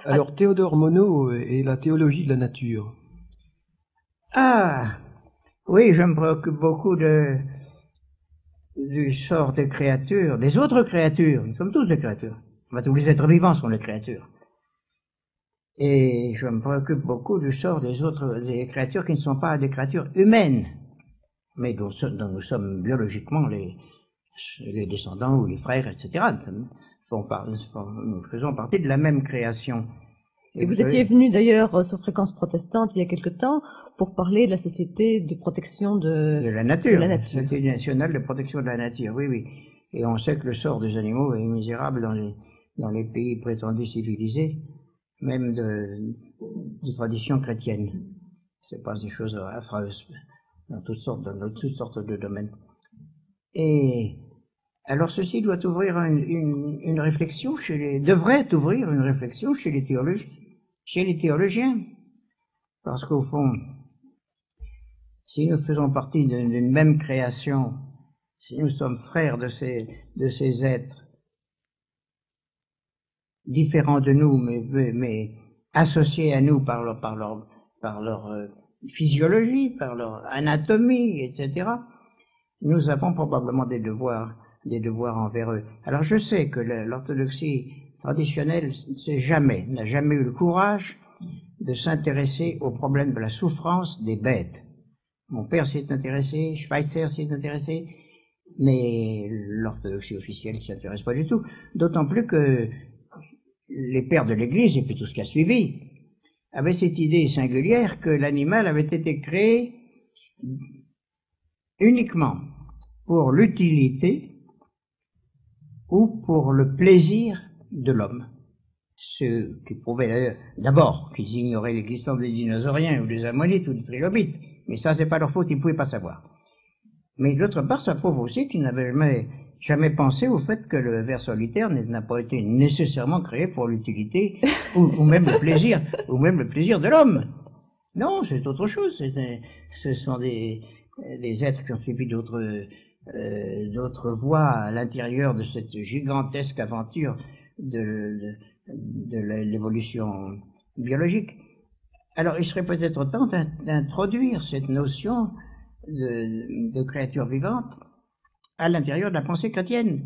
Alors, Théodore Monod et la théologie de la nature. Ah, oui, je me préoccupe beaucoup du sort des créatures, des autres créatures. Nous sommes tous des créatures. Enfin, tous les êtres vivants sont des créatures. Et je me préoccupe beaucoup du sort des créatures qui ne sont pas des créatures humaines, mais dont nous sommes biologiquement les descendants ou les frères, etc. Nous faisons partie de la même création. Et vous étiez venu d'ailleurs sur Fréquence Protestante il y a quelque temps pour parler de la société de protection de la nature. La Société nationale de protection de la nature, oui, oui. Et on sait que le sort des animaux est misérable dans les pays prétendus civilisés, même de tradition chrétienne. C'est pas des choses affreuses dans toutes sortes de domaines. Et alors ceci doit ouvrir une réflexion devrait ouvrir une réflexion chez les théologiens. Parce qu'au fond, si nous faisons partie d'une même création, si nous sommes frères de ces êtres différents de nous, mais associés à nous par leur physiologie, par leur anatomie, etc., nous avons probablement des devoirs envers eux. Alors je sais que l'orthodoxie traditionnelle n'a jamais eu le courage de s'intéresser au problème de la souffrance des bêtes. Mon père s'y est intéressé, Schweitzer s'y est intéressé, mais l'orthodoxie officielle s'y intéresse pas du tout. D'autant plus que les pères de l'Église, et puis tout ce qui a suivi, avaient cette idée singulière que l'animal avait été créé uniquement pour l'utilité ou pour le plaisir de l'homme. Ce qui prouvait d'ailleurs, d'abord, qu'ils ignoraient l'existence des dinosauriens ou des ammonites ou des trilobites, mais ça c'est pas leur faute, ils ne pouvaient pas savoir. Mais d'autre part, ça prouve aussi qu'ils n'avaient jamais pensé au fait que le ver solitaire n'a pas été nécessairement créé pour l'utilité ou même le plaisir de l'homme. Non, c'est autre chose. Ce sont des êtres qui ont suivi d'autres voies à l'intérieur de cette gigantesque aventure de l'évolution biologique. Alors, il serait peut-être temps d'introduire cette notion de créature vivante à l'intérieur de la pensée chrétienne.